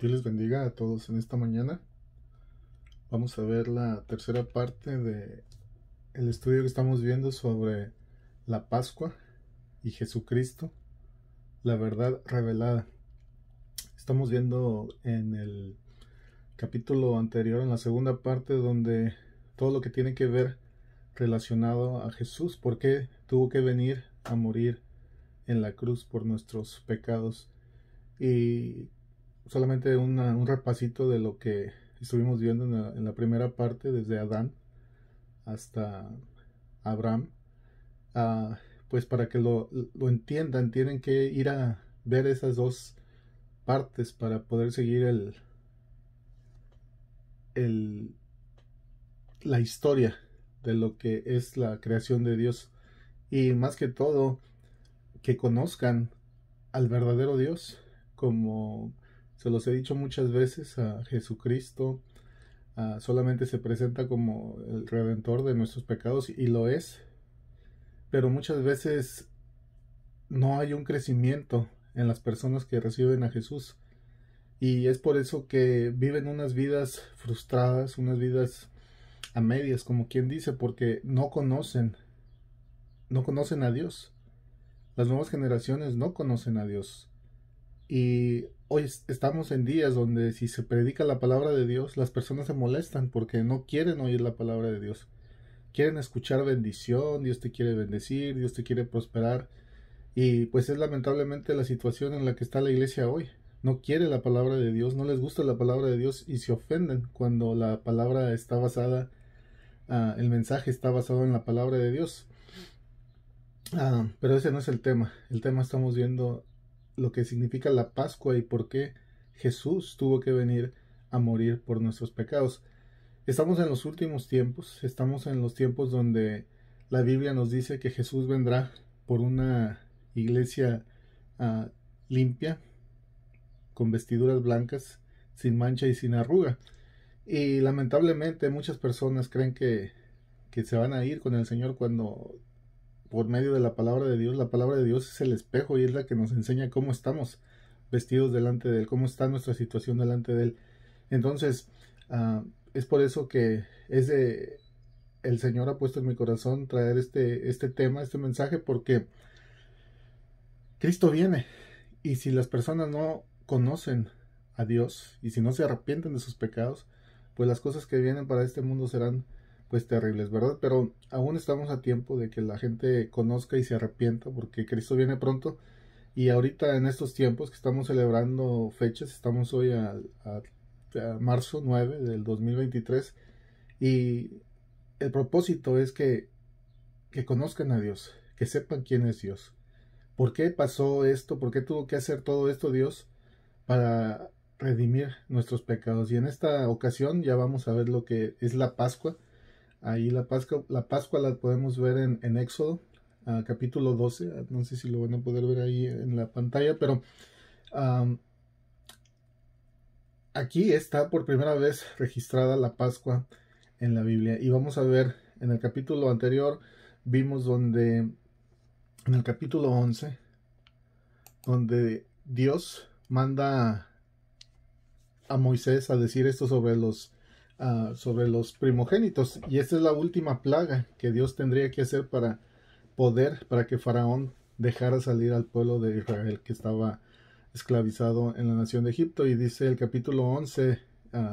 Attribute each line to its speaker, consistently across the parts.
Speaker 1: Dios les bendiga a todos en esta mañana. Vamos a ver la tercera parte de el estudio que estamos viendo sobre la Pascua y Jesucristo, la verdad revelada. Estamos viendo en el capítulo anterior, en la segunda parte, donde todo lo que tiene que ver relacionado a Jesús, por qué tuvo que venir a morir en la cruz por nuestros pecados, y solamente un repasito de lo que estuvimos viendo en la primera parte, desde Adán hasta Abraham. Pues para que lo entiendan, tienen que ir a ver esas dos partes para poder seguir el, la historia de lo que es la creación de Dios, y más que todo que conozcan al verdadero Dios, como se los he dicho muchas veces. A Jesucristo solamente se presenta como el redentor de nuestros pecados, y lo es, pero muchas veces no hay un crecimiento en las personas que reciben a Jesús, y es por eso que viven unas vidas frustradas, unas vidas a medias, como quien dice, porque no conocen a Dios. Las nuevas generaciones no conocen a Dios. Y hoy estamos en días donde si se predica la palabra de Dios, las personas se molestan porque no quieren oír la palabra de Dios. Quieren escuchar bendición, Dios te quiere bendecir, Dios te quiere prosperar. Y pues es lamentablemente la situación en la que está la iglesia hoy. No quiere la palabra de Dios, no les gusta la palabra de Dios, y se ofenden cuando la palabra está basada, el mensaje está basado en la palabra de Dios. Pero ese no es el tema. El tema, estamos viendo lo que significa la Pascua y por qué Jesús tuvo que venir a morir por nuestros pecados. Estamos en los últimos tiempos, estamos en los tiempos donde la Biblia nos dice que Jesús vendrá por una iglesia uh, limpia, con vestiduras blancas, sin mancha y sin arruga. Y lamentablemente muchas personas creen que se van a ir con el Señor cuando, por medio de la palabra de Dios es el espejo y es la que nos enseña cómo estamos vestidos delante de Él, cómo está nuestra situación delante de Él. Entonces, es por eso que el Señor ha puesto en mi corazón traer este tema, este mensaje, porque Cristo viene, y si las personas no conocen a Dios y si no se arrepienten de sus pecados, pues las cosas que vienen para este mundo serán pues terribles, ¿verdad? Pero aún estamos a tiempo de que la gente conozca y se arrepienta, porque Cristo viene pronto. Y ahorita, en estos tiempos que estamos celebrando fechas, estamos hoy a marzo 9 del 2023, y el propósito es que conozcan a Dios, que sepan quién es Dios. ¿Por qué pasó esto? ¿Por qué tuvo que hacer todo esto Dios para redimir nuestros pecados? Y en esta ocasión ya vamos a ver lo que es la Pascua. Ahí la Pascua la podemos ver en Éxodo, capítulo 12. No sé si lo van a poder ver ahí en la pantalla, pero aquí está por primera vez registrada la Pascua en la Biblia. Y vamos a ver, en el capítulo anterior vimos en el capítulo 11, donde Dios manda a Moisés a decir esto sobre los primogénitos, y esta es la última plaga que Dios tendría que hacer para que Faraón dejara salir al pueblo de Israel, que estaba esclavizado en la nación de Egipto. Y dice el capítulo 11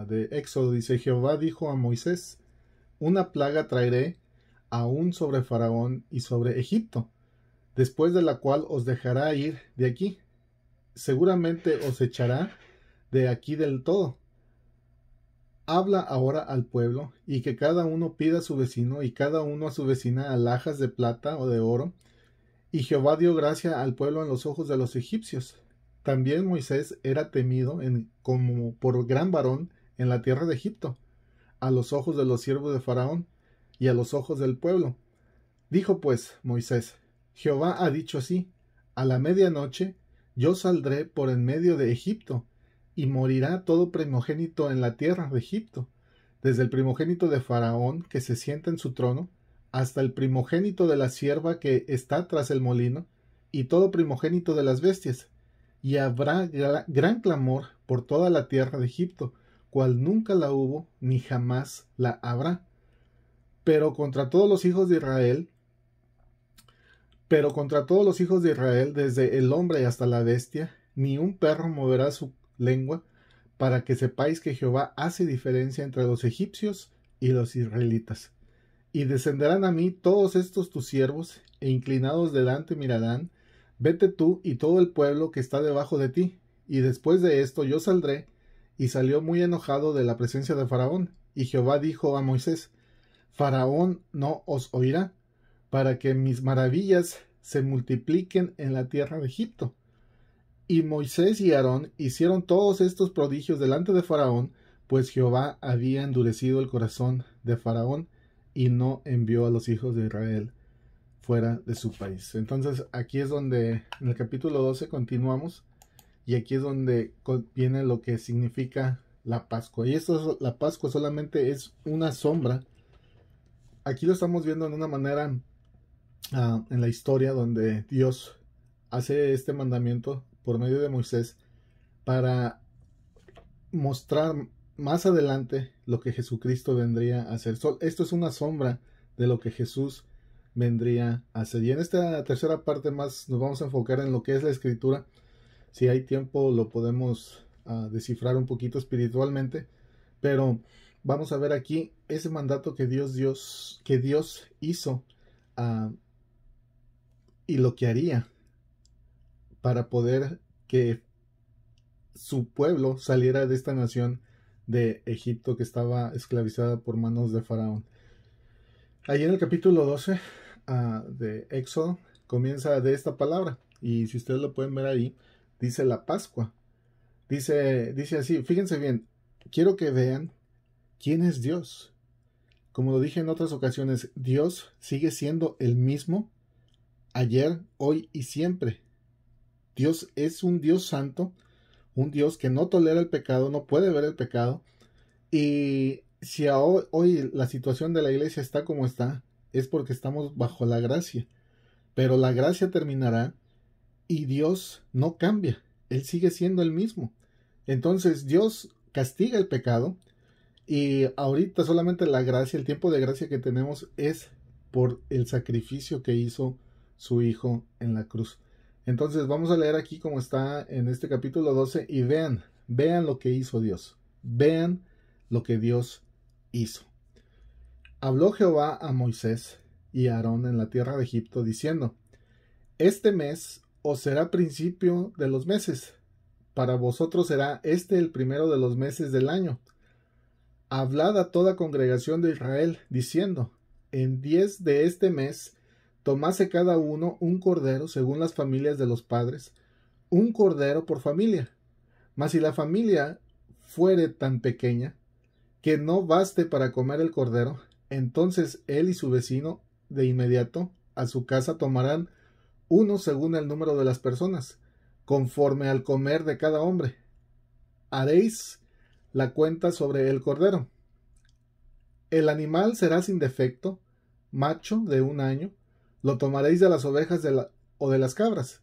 Speaker 1: de Éxodo, dice: Jehová dijo a Moisés: una plaga traeré aún sobre Faraón y sobre Egipto, después de la cual os dejará ir de aquí, seguramente os echará de aquí del todo. Habla ahora al pueblo, y que cada uno pida a su vecino y cada uno a su vecina alhajas de plata o de oro. Y Jehová dio gracia al pueblo en los ojos de los egipcios. También Moisés era temido como por gran varón en la tierra de Egipto, a los ojos de los siervos de Faraón y a los ojos del pueblo. Dijo pues Moisés: Jehová ha dicho así: a la medianoche yo saldré por en medio de Egipto, y morirá todo primogénito en la tierra de Egipto, desde el primogénito de Faraón que se sienta en su trono, hasta el primogénito de la sierva que está tras el molino, y todo primogénito de las bestias. Y habrá gran clamor por toda la tierra de Egipto, cual nunca la hubo ni jamás la habrá. Pero contra todos los hijos de Israel, desde el hombre hasta la bestia, ni un perro moverá su lengua, para que sepáis que Jehová hace diferencia entre los egipcios y los israelitas. Y descenderán a mí todos estos tus siervos, e inclinados delante mirarán, vete tú y todo el pueblo que está debajo de ti. Y después de esto yo saldré. Y salió muy enojado de la presencia de Faraón. Y Jehová dijo a Moisés, Faraón no os oirá, para que mis maravillas se multipliquen en la tierra de Egipto. Y Moisés y Aarón hicieron todos estos prodigios delante de Faraón, pues Jehová había endurecido el corazón de Faraón y no envió a los hijos de Israel fuera de su país. Entonces aquí es donde en el capítulo 12 continuamos, y aquí es donde viene lo que significa la Pascua. Y la Pascua solamente es una sombra. Aquí lo estamos viendo en una manera en la historia donde Dios hace este mandamiento por medio de Moisés para mostrar más adelante lo que Jesucristo vendría a hacer. Esto es una sombra de lo que Jesús vendría a hacer. Y en esta tercera parte más nos vamos a enfocar en lo que es la Escritura. Si hay tiempo lo podemos descifrar un poquito espiritualmente, pero vamos a ver aquí ese mandato que Dios hizo y lo que haría para poder que su pueblo saliera de esta nación de Egipto que estaba esclavizada por manos de Faraón. Allí en el capítulo 12 de Éxodo comienza de esta palabra, y si ustedes lo pueden ver ahí, dice la Pascua. Dice así, fíjense bien, quiero que vean quién es Dios. Como lo dije en otras ocasiones, Dios sigue siendo el mismo ayer, hoy y siempre. Dios es un Dios santo, un Dios que no tolera el pecado, no puede ver el pecado. Y si hoy la situación de la iglesia está como está, es porque estamos bajo la gracia. Pero la gracia terminará y Dios no cambia. Él sigue siendo el mismo. Entonces Dios castiga el pecado, y ahorita solamente la gracia, el tiempo de gracia que tenemos es por el sacrificio que hizo su Hijo en la cruz. Entonces vamos a leer aquí como está en este capítulo 12 y vean lo que hizo Dios. Vean lo que Dios hizo. Habló Jehová a Moisés y a Aarón en la tierra de Egipto, diciendo, este mes os será principio de los meses. Para vosotros será este el primero de los meses del año. Hablad a toda congregación de Israel, diciendo, en 10 de este mes tomase cada uno un cordero según las familias de los padres, un cordero por familia. Mas si la familia fuere tan pequeña que no baste para comer el cordero, entonces él y su vecino de inmediato a su casa tomarán uno según el número de las personas, conforme al comer de cada hombre. Haréis la cuenta sobre el cordero. El animal será sin defecto, macho de 1 año, lo tomaréis de las ovejas o de las cabras,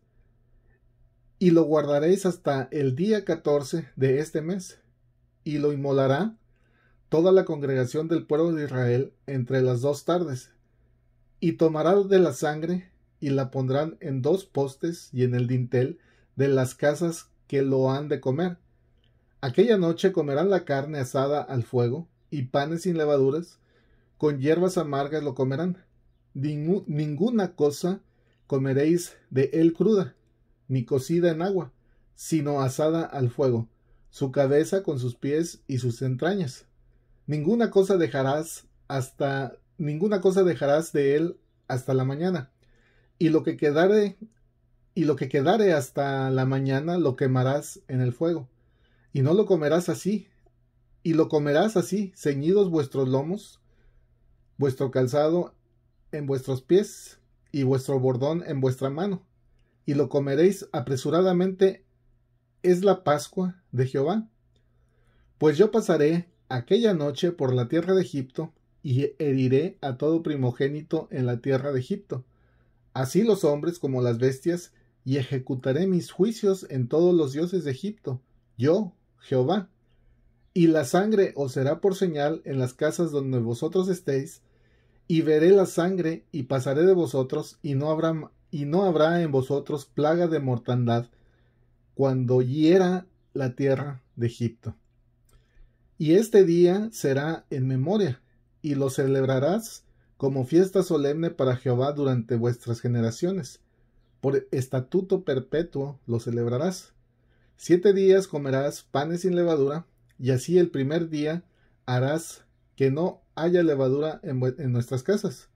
Speaker 1: y lo guardaréis hasta el día 14 de este mes, y lo inmolará toda la congregación del pueblo de Israel entre las 2 tardes, y tomará de la sangre, y la pondrán en 2 postes y en el dintel de las casas que lo han de comer. Aquella noche comerán la carne asada al fuego, y panes sin levaduras, con hierbas amargas lo comerán. Ninguna cosa comeréis de él cruda, ni cocida en agua, sino asada al fuego, su cabeza con sus pies y sus entrañas. Ninguna cosa dejarás de él hasta la mañana, y lo que quedare hasta la mañana lo quemarás en el fuego. Y no lo comerás así, ceñidos vuestros lomos, vuestro calzado en vuestros pies, y vuestro bordón en vuestra mano, y lo comeréis apresuradamente. Es la Pascua de Jehová. Pues yo pasaré aquella noche por la tierra de Egipto, y heriré a todo primogénito en la tierra de Egipto, así los hombres como las bestias, y ejecutaré mis juicios en todos los dioses de Egipto. Yo, Jehová. Y la sangre os será por señal en las casas donde vosotros estéis, y veré la sangre, y pasaré de vosotros, y no habrá en vosotros plaga de mortandad, cuando hiera la tierra de Egipto. Y este día será en memoria, y lo celebrarás como fiesta solemne para Jehová durante vuestras generaciones. Por estatuto perpetuo lo celebrarás. 7 días comerás panes sin levadura, y así el primer día harás que no haya levadura en nuestras casas.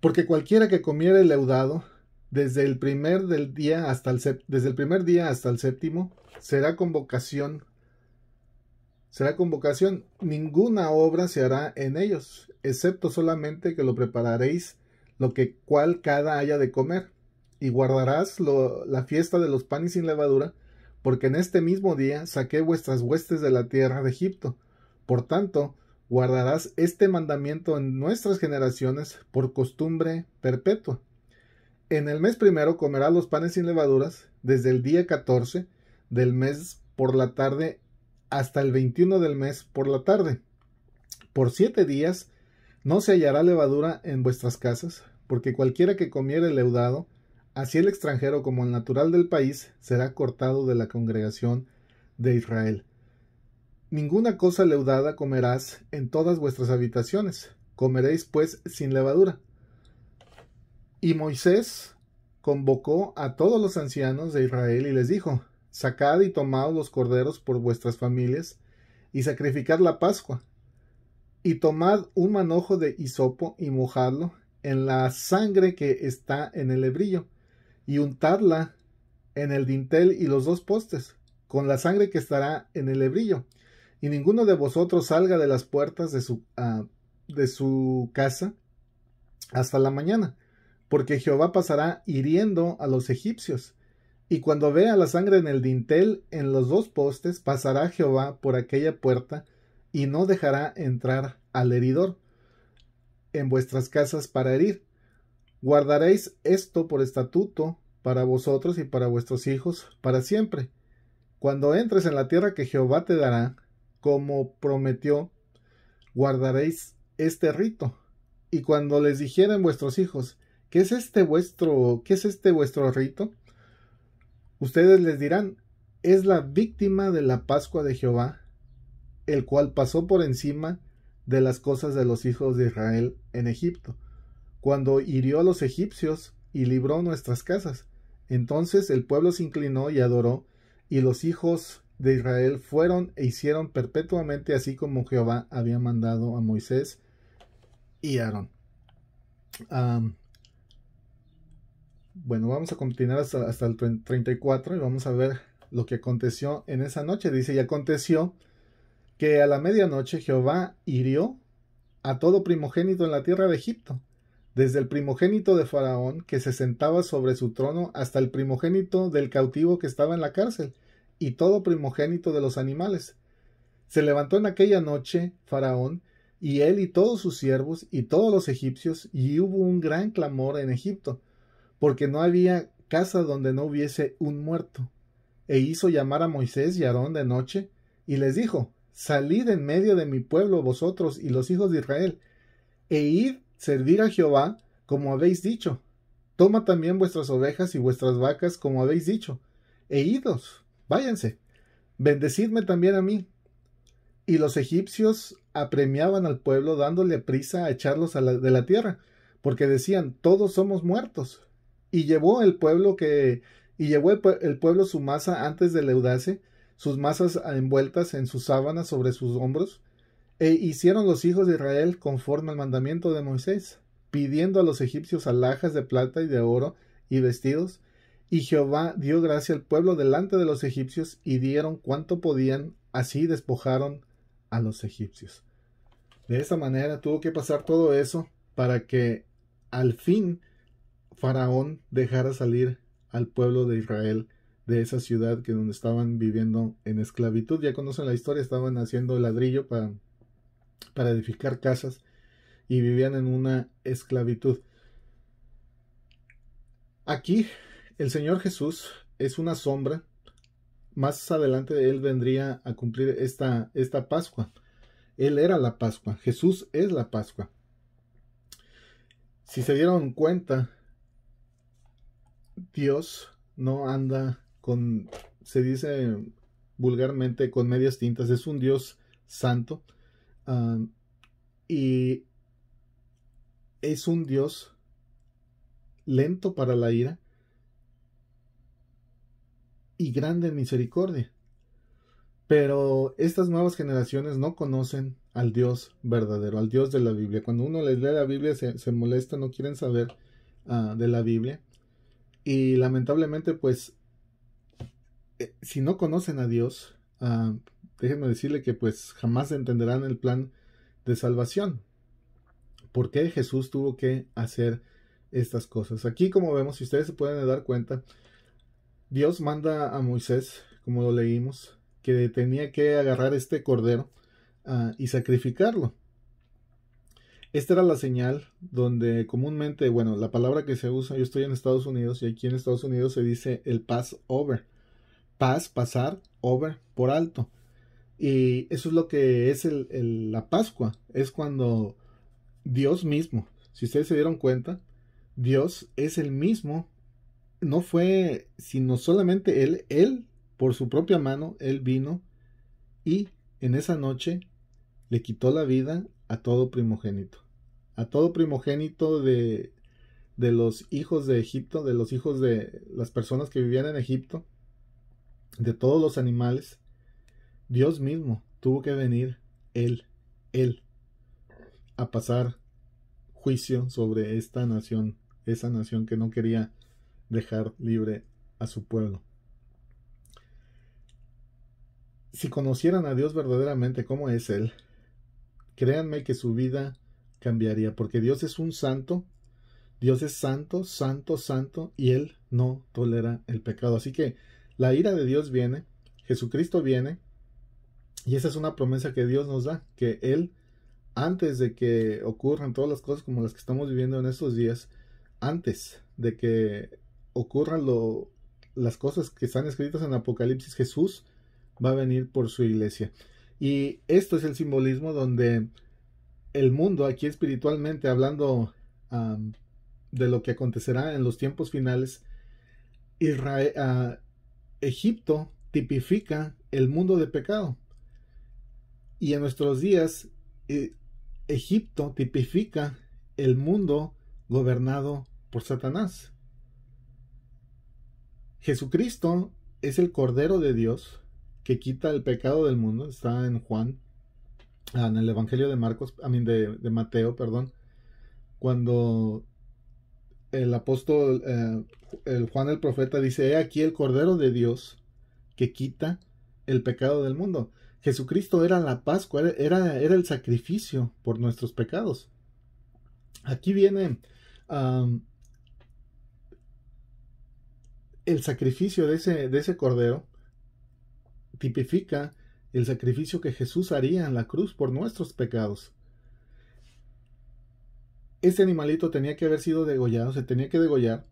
Speaker 1: Porque cualquiera que comiere leudado, desde el primer día hasta el séptimo, será convocación. Ninguna obra se hará en ellos, excepto solamente que lo prepararéis lo que cual cada haya de comer. Y guardarás la fiesta de los panes sin levadura, porque en este mismo día saqué vuestras huestes de la tierra de Egipto. Por tanto, guardarás este mandamiento en nuestras generaciones por costumbre perpetua. En el mes primero comerás los panes sin levaduras, desde el día 14 del mes por la tarde hasta el 21 del mes por la tarde. Por 7 días no se hallará levadura en vuestras casas, porque cualquiera que comiere leudado, así el extranjero como el natural del país, será cortado de la congregación de Israel. Ninguna cosa leudada comerás en todas vuestras habitaciones, comeréis pues sin levadura. Y Moisés convocó a todos los ancianos de Israel y les dijo: Sacad y tomad los corderos por vuestras familias, y sacrificad la Pascua. Y tomad un manojo de hisopo y mojadlo en la sangre que está en el hebrillo, y untadla en el dintel y los 2 postes, con la sangre que estará en el hebrillo. Y ninguno de vosotros salga de las puertas de su casa hasta la mañana, porque Jehová pasará hiriendo a los egipcios. Y cuando vea la sangre en el dintel, en los 2 postes, pasará Jehová por aquella puerta, y no dejará entrar al heridor en vuestras casas para herir. Guardaréis esto por estatuto para vosotros y para vuestros hijos para siempre. Cuando entres en la tierra que Jehová te dará, como prometió, guardaréis este rito. Y cuando les dijeren vuestros hijos: ¿Qué es este vuestro rito? Ustedes les dirán: es la víctima de la Pascua de Jehová, el cual pasó por encima de las cosas de los hijos de Israel en Egipto, cuando hirió a los egipcios y libró nuestras casas. Entonces el pueblo se inclinó y adoró, y los hijos de Israel fueron e hicieron perpetuamente así como Jehová había mandado a Moisés y Aarón. Bueno, vamos a continuar hasta el 34 y vamos a ver lo que aconteció en esa noche. Dice: y aconteció que a la medianoche Jehová hirió a todo primogénito en la tierra de Egipto, desde el primogénito de Faraón que se sentaba sobre su trono hasta el primogénito del cautivo que estaba en la cárcel, y todo primogénito de los animales. Se levantó en aquella noche Faraón, y él y todos sus siervos y todos los egipcios, y hubo un gran clamor en Egipto, porque no había casa donde no hubiese un muerto. E hizo llamar a Moisés y a Aarón de noche, y les dijo: Salid en medio de mi pueblo vosotros y los hijos de Israel, e id servir a Jehová como habéis dicho. Toma también vuestras ovejas y vuestras vacas como habéis dicho, e idos, váyanse. Bendecidme también a mí. Y los egipcios apremiaban al pueblo, dándole prisa a echarlos de la tierra, porque decían: todos somos muertos. Y llevó el pueblo su masa antes de leudarse, sus masas envueltas en sus sábanas sobre sus hombros. E hicieron los hijos de Israel conforme al mandamiento de Moisés, pidiendo a los egipcios alhajas de plata y de oro y vestidos. Y Jehová dio gracia al pueblo delante de los egipcios, y dieron cuanto podían, así despojaron a los egipcios. De esta manera tuvo que pasar todo eso para que al fin Faraón dejara salir al pueblo de Israel de esa ciudad donde estaban viviendo en esclavitud. Ya conocen la historia, estaban haciendo ladrillo para edificar casas y vivían en una esclavitud. Aquí el Señor Jesús es una sombra más adelante Él vendría a cumplir esta Pascua. Él era la Pascua, Jesús es la Pascua. Si se dieron cuenta, Dios no anda con, se dice vulgarmente, con medias tintas. Es un Dios santo, y es un Dios lento para la ira y grande en misericordia. Pero estas nuevas generaciones no conocen al Dios verdadero, al Dios de la Biblia. Cuando uno les lee la Biblia se molesta, no quieren saber de la Biblia. Y lamentablemente, pues, si no conocen a Dios, déjenme decirle que pues jamás entenderán el plan de salvación. ¿Por qué Jesús tuvo que hacer estas cosas? Aquí, como vemos, si ustedes se pueden dar cuenta, Dios manda a Moisés, como lo leímos, que tenía que agarrar este cordero y sacrificarlo. Esta era la señal donde comúnmente, bueno, la palabra que se usa, yo estoy en Estados Unidos y aquí en Estados Unidos se dice el Passover. Pasar, over, por alto. Y eso es lo que es la Pascua. Es cuando Dios mismo, si ustedes se dieron cuenta, Dios es el mismo. No fue sino solamente Él por su propia mano, Él vino y en esa noche le quitó la vida a todo primogénito de los hijos de Egipto, de los hijos de las personas que vivían en Egipto, de todos los animales. Dios mismo tuvo que venir, Él, a pasar juicio sobre esta nación, esa nación que no quería dejar libre a su pueblo. Si conocieran a Dios verdaderamente como es Él, créanme que su vida cambiaría, porque Dios es un santo, Dios es santo, santo, santo, y Él no tolera el pecado. Así que la ira de Dios viene, Jesucristo viene, y esa es una promesa que Dios nos da, que Él, antes de que ocurran todas las cosas como las que estamos viviendo en estos días, antes de que ocurran las cosas que están escritas en Apocalipsis, Jesús va a venir por su iglesia. Y esto es el simbolismo donde el mundo, aquí espiritualmente hablando, de lo que acontecerá en los tiempos finales, Egipto tipifica el mundo de pecado. Y en nuestros días, Egipto tipifica el mundo gobernado por Satanás. Jesucristo es el Cordero de Dios que quita el pecado del mundo. Está en Juan, en el Evangelio de Mateo, perdón, cuando el apóstol Juan el profeta dice: he aquí el Cordero de Dios que quita el pecado del mundo. Jesucristo era la Pascua, era el sacrificio por nuestros pecados. Aquí viene el sacrificio de ese Cordero, tipifica el sacrificio que Jesús haría en la cruz por nuestros pecados. Ese animalito tenía que haber sido degollado, se tenía que degollar,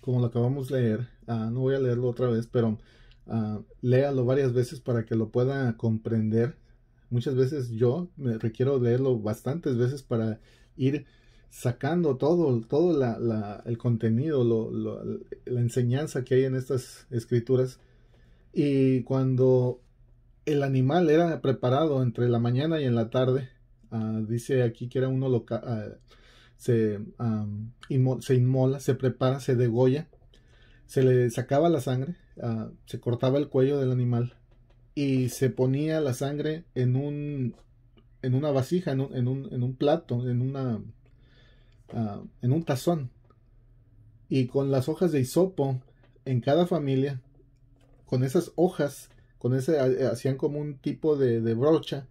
Speaker 1: como lo acabamos de leer. No voy a leerlo otra vez, pero léalo varias veces para que lo pueda comprender. Muchas veces yo me requiero leerlo bastantes veces para ir sacando todo el contenido, la enseñanza que hay en estas escrituras. Y cuando el animal era preparado entre la mañana y en la tarde, dice aquí que era uno se inmola, se prepara, se degolla, se le sacaba la sangre, se cortaba el cuello del animal y se ponía la sangre en una vasija, en un plato, en un tazón, y con las hojas de hisopo en cada familia, con esas hojas, hacían como un tipo de brocha,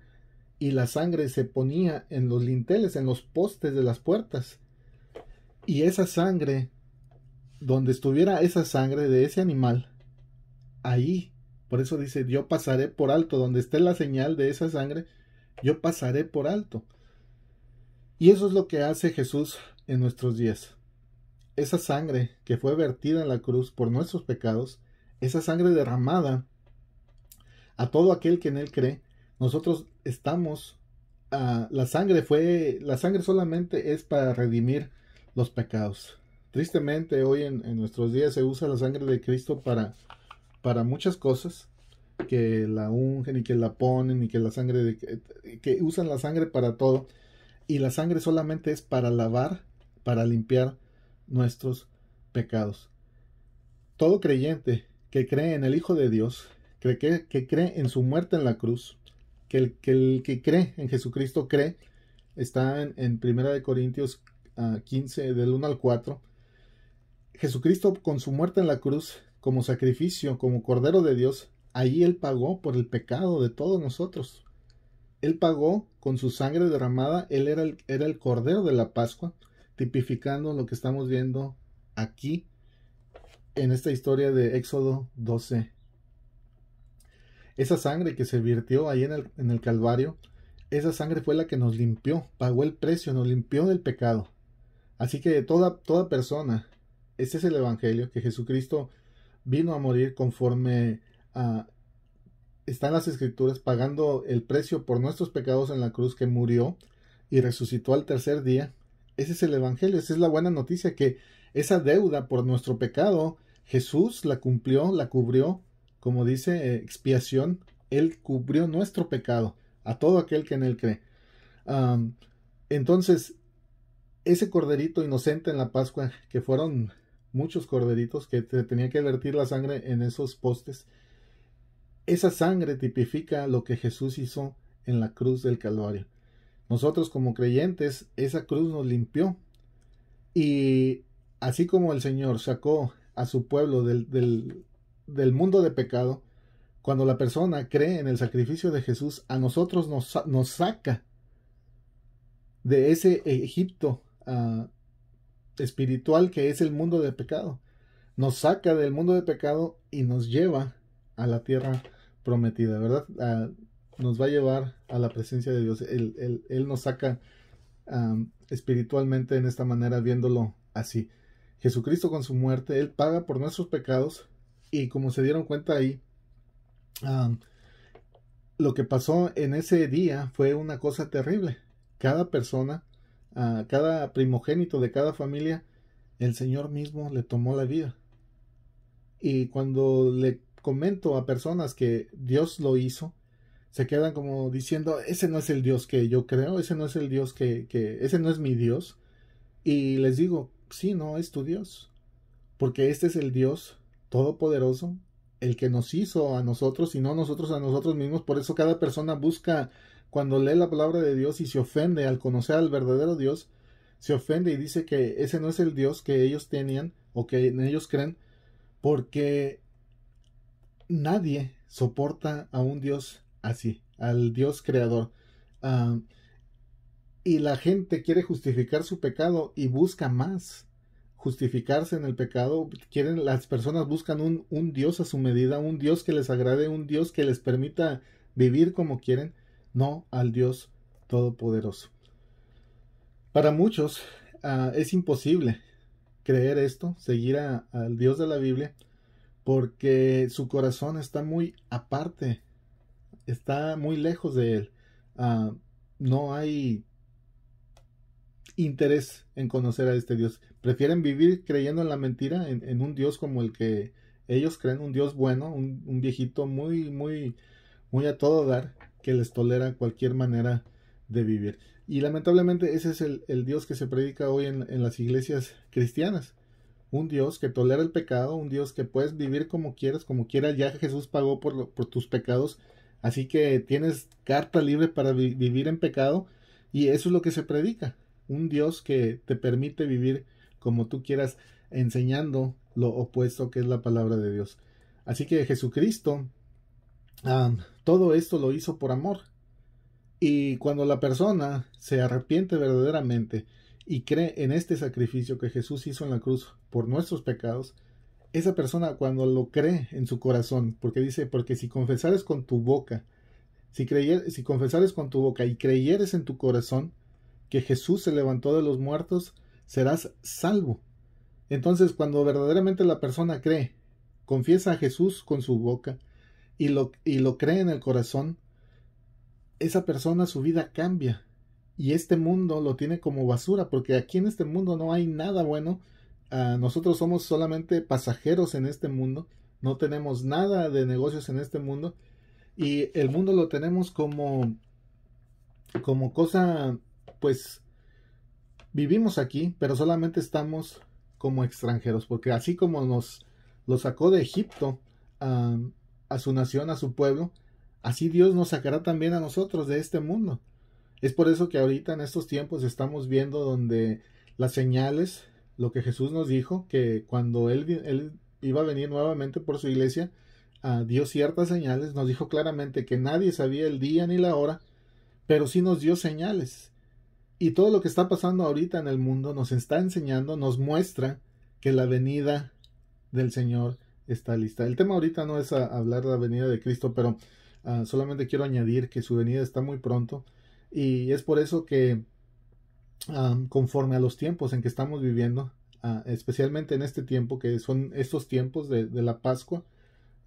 Speaker 1: y la sangre se ponía en los linteles, en los postes de las puertas. Y esa sangre, donde estuviera esa sangre de ese animal, ahí, por eso dice: yo pasaré por alto, donde esté la señal de esa sangre, yo pasaré por alto. Y eso es lo que hace Jesús en nuestros días. Esa sangre que fue vertida en la cruz por nuestros pecados, esa sangre derramada a todo aquel que en él cree. Nosotros estamos, la sangre solamente es para redimir los pecados. Tristemente hoy en nuestros días se usa la sangre de Cristo para muchas cosas, que la ungen y que la ponen y que la sangre que usan la sangre para todo, y la sangre solamente es para lavar, para limpiar nuestros pecados. Todo creyente que cree en el Hijo de Dios, que cree en su muerte en la cruz, que el que cree en Jesucristo cree, está en 1 Corintios 15 del 1 al 4. Jesucristo con su muerte en la cruz, como sacrificio, como Cordero de Dios, allí Él pagó por el pecado de todos nosotros. Él pagó con su sangre derramada. Él era el Cordero de la Pascua, tipificando lo que estamos viendo aquí en esta historia de Éxodo 12. Esa sangre que se virtió ahí en el Calvario, esa sangre fue la que nos limpió, pagó el precio, nos limpió del pecado. Así que toda persona, ese es el Evangelio, que Jesucristo vino a morir conforme está en las Escrituras, pagando el precio por nuestros pecados en la cruz, que murió y resucitó al tercer día. Ese es el Evangelio, esa es la buena noticia, que esa deuda por nuestro pecado, Jesús la cumplió, la cubrió, como dice expiación. Él cubrió nuestro pecado a todo aquel que en él cree. Entonces, ese corderito inocente en la Pascua, que fueron muchos corderitos que tenía que vertir la sangre en esos postes, esa sangre tipifica lo que Jesús hizo en la cruz del Calvario. Nosotros como creyentes, esa cruz nos limpió. Y así como el Señor sacó a su pueblo del mundo de pecado, cuando la persona cree en el sacrificio de Jesús, a nosotros nos saca de ese Egipto espiritual que es el mundo de pecado. Nos saca del mundo de pecado y nos lleva a la tierra prometida, ¿verdad? Nos va a llevar a la presencia de Dios. Él nos saca espiritualmente en esta manera, viéndolo así. Jesucristo con su muerte, Él paga por nuestros pecados, y como se dieron cuenta ahí, lo que pasó en ese día fue una cosa terrible. Cada persona, cada primogénito de cada familia, el Señor mismo le tomó la vida. Y cuando le comento a personas que Dios lo hizo, se quedan como diciendo, ese no es el Dios que yo creo, ese no es el Dios ese no es mi Dios. Y les digo, sí, no es tu Dios, porque este es el Dios todopoderoso, el que nos hizo a nosotros y no nosotros a nosotros mismos. Por eso cada persona busca, cuando lee la palabra de Dios y se ofende al conocer al verdadero Dios, se ofende y dice que ese no es el Dios que ellos tenían o que en ellos creen, porque nadie soporta a un Dios así, al Dios creador. Y la gente quiere justificar su pecado y busca más justificarse en el pecado. Las personas buscan un Dios a su medida, un Dios que les agrade, un Dios que les permita vivir como quieren, no al Dios todopoderoso. Para muchos es imposible creer esto, seguir al Dios de la Biblia, porque su corazón está muy aparte, está muy lejos de Él. No hay interés en conocer a este Dios. Prefieren vivir creyendo en la mentira, en un Dios como el que ellos creen, un Dios bueno, un viejito muy, muy, muy a todo dar, que les tolera cualquier manera de vivir. Y lamentablemente ese es el Dios que se predica hoy en las iglesias cristianas. Un Dios que tolera el pecado, un Dios que puedes vivir como quieras, como quieras. Ya Jesús pagó por tus pecados, así que tienes carta libre para vivir en pecado, y eso es lo que se predica. Un Dios que te permite vivir como tú quieras, enseñando lo opuesto que es la palabra de Dios. Así que Jesucristo, todo esto lo hizo por amor. Y cuando la persona se arrepiente verdaderamente y cree en este sacrificio que Jesús hizo en la cruz por nuestros pecados, esa persona, cuando lo cree en su corazón, porque dice, porque si confesares con tu boca, si confesares con tu boca y creyeres en tu corazón que Jesús se levantó de los muertos, serás salvo. Entonces, cuando verdaderamente la persona cree confiesa a Jesús con su boca y lo cree en el corazón, esa persona, su vida cambia. Y este mundo lo tiene como basura, porque aquí en este mundo no hay nada bueno. Nosotros somos solamente pasajeros en este mundo, no tenemos nada de negocios en este mundo, y el mundo lo tenemos como cosa, pues vivimos aquí, pero solamente estamos como extranjeros, porque así como nos lo sacó de Egipto a, a su nación, a su pueblo, así Dios nos sacará también a nosotros de este mundo. Es por eso que ahorita en estos tiempos estamos viendo donde las señales, lo que Jesús nos dijo, que cuando Él iba a venir nuevamente por su iglesia, dio ciertas señales, nos dijo claramente que nadie sabía el día ni la hora, pero sí nos dio señales. Y todo lo que está pasando ahorita en el mundo nos está enseñando, nos muestra que la venida del Señor está lista. El tema ahorita no es hablar de la venida de Cristo, pero solamente quiero añadir que su venida está muy pronto. Y es por eso que conforme a los tiempos en que estamos viviendo, especialmente en este tiempo, que son estos tiempos de la Pascua,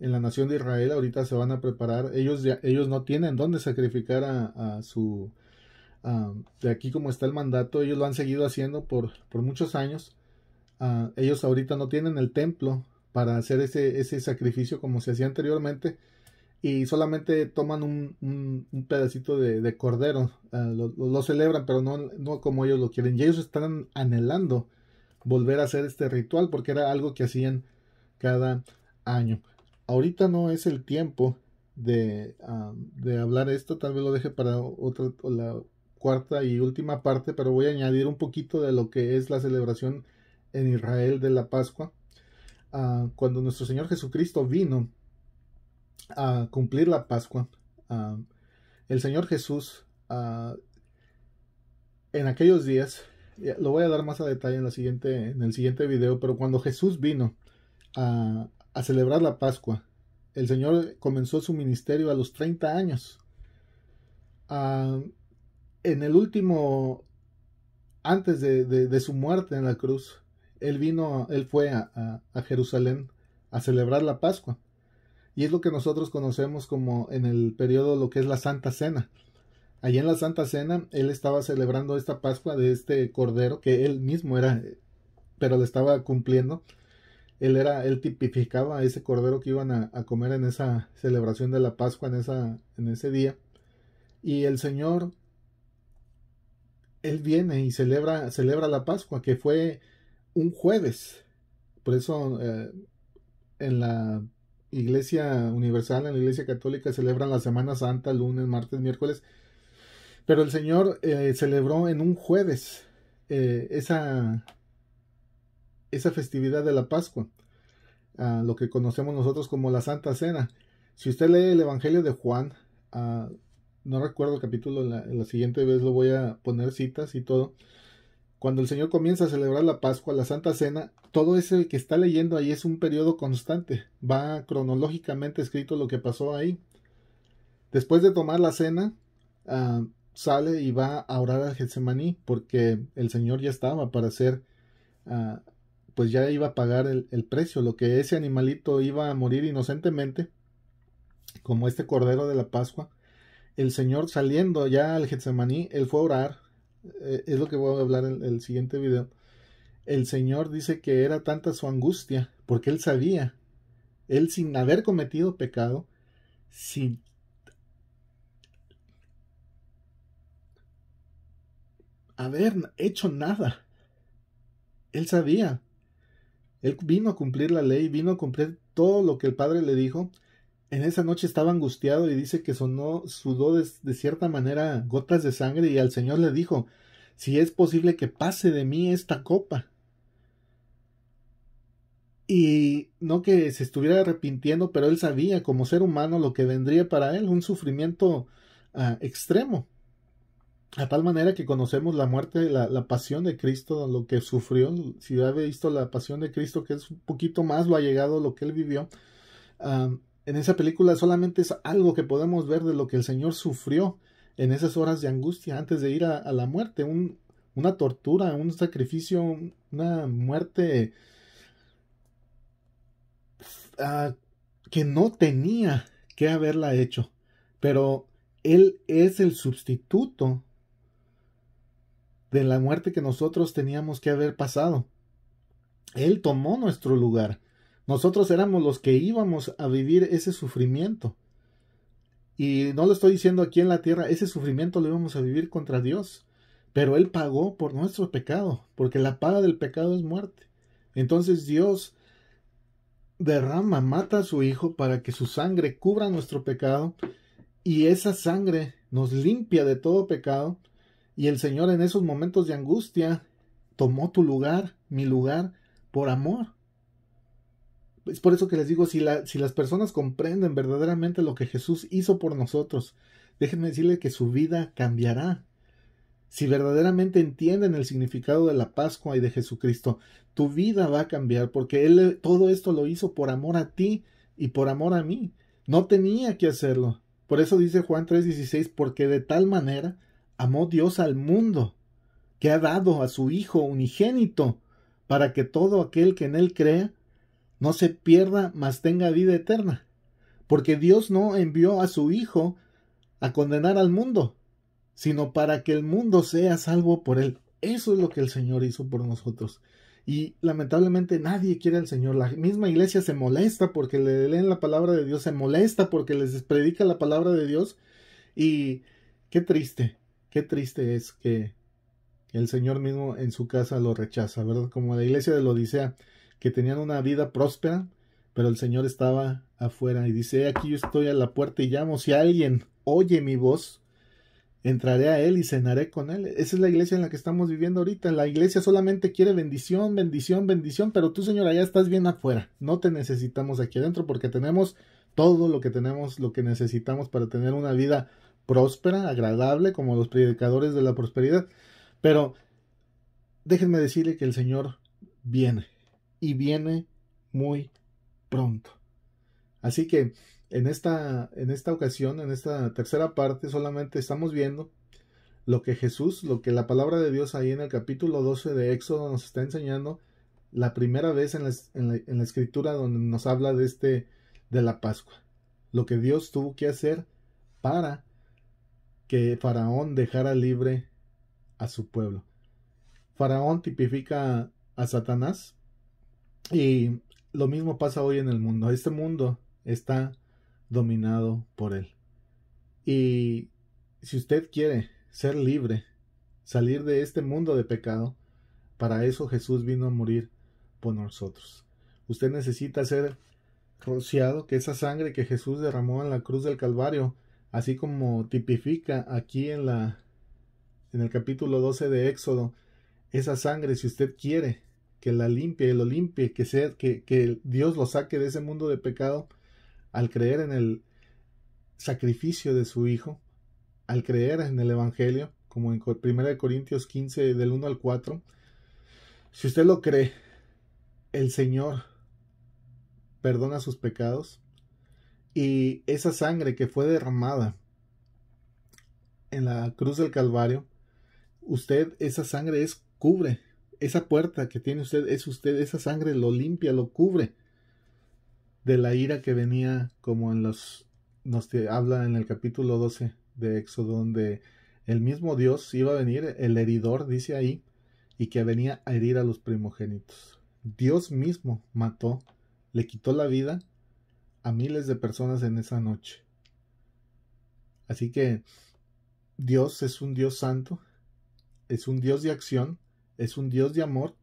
Speaker 1: en la nación de Israel ahorita se van a preparar. Ellos no tienen dónde sacrificar a su... de aquí como está el mandato, ellos lo han seguido haciendo por muchos años. Ellos ahorita no tienen el templo para hacer ese sacrificio como se hacía anteriormente, y solamente toman un pedacito de cordero, lo celebran, pero no como ellos lo quieren, y ellos están anhelando volver a hacer este ritual porque era algo que hacían cada año. Ahorita no es el tiempo de hablar esto, tal vez lo deje para otra, la cuarta y última parte, pero voy a añadir un poquito de lo que es la celebración en Israel de la Pascua. Cuando nuestro Señor Jesucristo vino a cumplir la Pascua, el Señor Jesús en aquellos días, lo voy a dar más a detalle en el siguiente video, pero cuando Jesús vino a celebrar la Pascua, el Señor comenzó su ministerio a los 30 años. En el último, antes de su muerte en la cruz, él fue a Jerusalén a celebrar la Pascua. Y es lo que nosotros conocemos como en el periodo lo que es la Santa Cena. Allí en la Santa Cena, él estaba celebrando esta Pascua de este cordero que él mismo era, pero lo estaba cumpliendo. Él tipificaba a ese cordero que iban a comer en esa celebración de la Pascua, en ese día. Y el Señor, él viene y celebra la Pascua, que fue un jueves. Por eso en la Iglesia Universal, en la Iglesia Católica, celebran la Semana Santa, lunes, martes, miércoles. Pero el Señor celebró en un jueves esa festividad de la Pascua, lo que conocemos nosotros como la Santa Cena. Si usted lee el Evangelio de Juan, no recuerdo el capítulo, en la siguiente vez lo voy a poner citas y todo. Cuando el Señor comienza a celebrar la Pascua, la Santa Cena, todo ese que está leyendo ahí es un periodo constante. Va cronológicamente escrito lo que pasó ahí. Después de tomar la cena, sale y va a orar al Getsemaní, porque el Señor ya estaba para hacer, pues ya iba a pagar el precio, lo que ese animalito iba a morir inocentemente, como este cordero de la Pascua. El Señor, saliendo ya al Getsemaní, él fue a orar, es lo que voy a hablar en el siguiente video. El Señor dice que era tanta su angustia, porque él sabía, él sin haber cometido pecado, sin haber hecho nada, él sabía, él vino a cumplir la ley, vino a cumplir todo lo que el Padre le dijo. En esa noche estaba angustiado y dice que sudó de cierta manera gotas de sangre, y al Señor le dijo, si es posible que pase de mí esta copa. Y no que se estuviera arrepintiendo, pero él sabía como ser humano lo que vendría para él, un sufrimiento extremo. A tal manera que conocemos la muerte, la pasión de Cristo, lo que sufrió. Si ha visto la pasión de Cristo, que es un poquito más lo allegado lo que él vivió, en esa película solamente es algo que podemos ver de lo que el Señor sufrió en esas horas de angustia antes de ir a la muerte, una tortura, un sacrificio, una muerte que no tenía que haberla hecho, pero Él es el sustituto de la muerte que nosotros teníamos que haber pasado. Él tomó nuestro lugar. Nosotros éramos los que íbamos a vivir ese sufrimiento. Y no lo estoy diciendo aquí en la tierra, ese sufrimiento lo íbamos a vivir contra Dios. Pero Él pagó por nuestro pecado, porque la paga del pecado es muerte. Entonces Dios mata a su Hijo para que su sangre cubra nuestro pecado, y esa sangre nos limpia de todo pecado. Y el Señor en esos momentos de angustia tomó tu lugar, mi lugar, por amor. Es por eso que les digo, si las personas comprenden verdaderamente lo que Jesús hizo por nosotros, déjenme decirle que su vida cambiará. Si verdaderamente entienden el significado de la Pascua y de Jesucristo, tu vida va a cambiar, porque Él todo esto lo hizo por amor a ti y por amor a mí. No tenía que hacerlo. Por eso dice Juan 3:16, porque de tal manera amó Dios al mundo, que ha dado a su Hijo unigénito, para que todo aquel que en Él crea no se pierda, mas tenga vida eterna. Porque Dios no envió a su Hijo a condenar al mundo, sino para que el mundo sea salvo por Él. Eso es lo que el Señor hizo por nosotros. Y lamentablemente nadie quiere al Señor. La misma iglesia se molesta porque le leen la palabra de Dios, se molesta porque les predica la palabra de Dios. Y qué triste es que el Señor mismo en su casa lo rechaza, ¿verdad? Como la iglesia de la Odisea, que tenían una vida próspera, pero el Señor estaba afuera y dice: aquí yo estoy a la puerta y llamo, si alguien oye mi voz, entraré a Él y cenaré con Él. Esa es la iglesia en la que estamos viviendo ahorita. La iglesia solamente quiere bendición, bendición, bendición, pero tú, Señor, allá estás bien afuera. No te necesitamos aquí adentro porque tenemos todo lo que tenemos, lo que necesitamos para tener una vida próspera, agradable, como los predicadores de la prosperidad. Pero déjenme decirle que el Señor viene, y viene muy pronto. Así que en esta ocasión, en esta tercera parte, solamente estamos viendo lo que Jesús, lo que la palabra de Dios ahí en el capítulo 12 de Éxodo nos está enseñando, la primera vez en la escritura donde nos habla de la Pascua. Lo que Dios tuvo que hacer para que Faraón dejara libre a su pueblo. Faraón tipifica a Satanás, y lo mismo pasa hoy en el mundo. Este mundo está dominado por él. Y si usted quiere ser libre, salir de este mundo de pecado, para eso Jesús vino a morir por nosotros. Usted necesita ser rociado, que esa sangre que Jesús derramó en la cruz del Calvario, así como tipifica aquí en el capítulo 12 de Éxodo, esa sangre, si usted quiere que la limpie, lo limpie, que Dios lo saque de ese mundo de pecado, al creer en el sacrificio de su Hijo, al creer en el Evangelio, como en 1 Corintios 15 del 1 al 4, si usted lo cree, el Señor perdona sus pecados, y esa sangre que fue derramada en la cruz del Calvario, esa sangre cubre, esa puerta que tiene usted, esa sangre lo limpia, lo cubre de la ira que venía, como nos habla en el capítulo 12 de Éxodo, donde el mismo Dios iba a venir, el heridor, dice ahí, y que venía a herir a los primogénitos. Dios mismo mató, le quitó la vida a miles de personas en esa noche. Así que Dios es un Dios santo, es un Dios de acción, es un Dios de amor.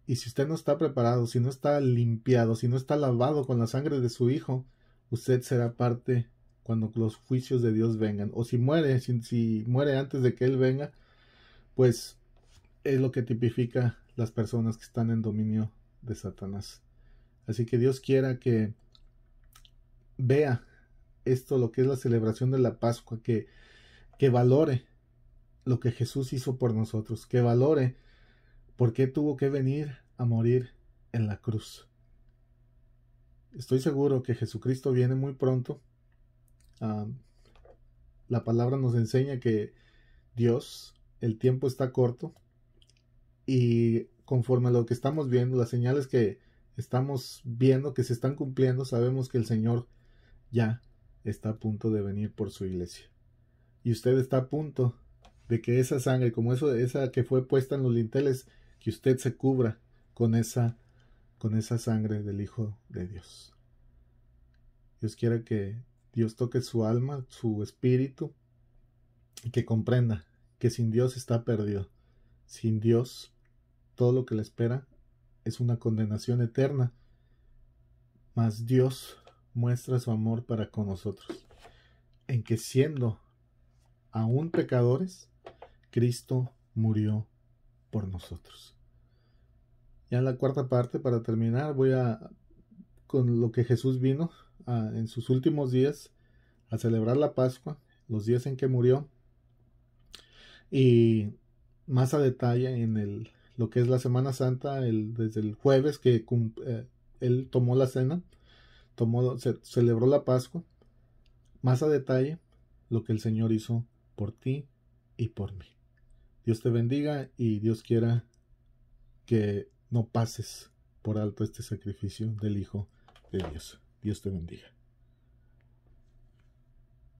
Speaker 1: Y si usted no está preparado, si no está limpiado, si no está lavado con la sangre de su Hijo, usted será parte cuando los juicios de Dios vengan. O si muere antes de que Él venga, pues es lo que tipifica las personas que están en dominio de Satanás. Así que Dios quiera que vea esto, lo que es la celebración de la Pascua, que valore lo que Jesús hizo por nosotros, que valore por qué tuvo que venir a morir en la cruz. Estoy seguro que Jesucristo viene muy pronto. La palabra nos enseña que Dios, el tiempo está corto, y conforme a lo que estamos viendo, las señales que estamos viendo que se están cumpliendo, sabemos que el Señor ya está a punto de venir por su iglesia. Y usted está a punto de que esa sangre, como esa que fue puesta en los linteles, que usted se cubra con esa sangre del Hijo de Dios. Dios quiere que Dios toque su alma, su espíritu, y que comprenda que sin Dios está perdido. Sin Dios, todo lo que le espera es una condenación eterna. Mas Dios muestra su amor para con nosotros, en que siendo aún pecadores, Cristo murió por nosotros. Ya en la cuarta parte, para terminar, voy con lo que Jesús vino en sus últimos días a celebrar la Pascua, los días en que murió, y más a detalle en lo que es la Semana Santa, desde el jueves que él tomó la cena, celebró la Pascua, más a detalle lo que el Señor hizo por ti y por mí. Dios te bendiga y Dios quiera que no pases por alto este sacrificio del Hijo de Dios. Dios te bendiga.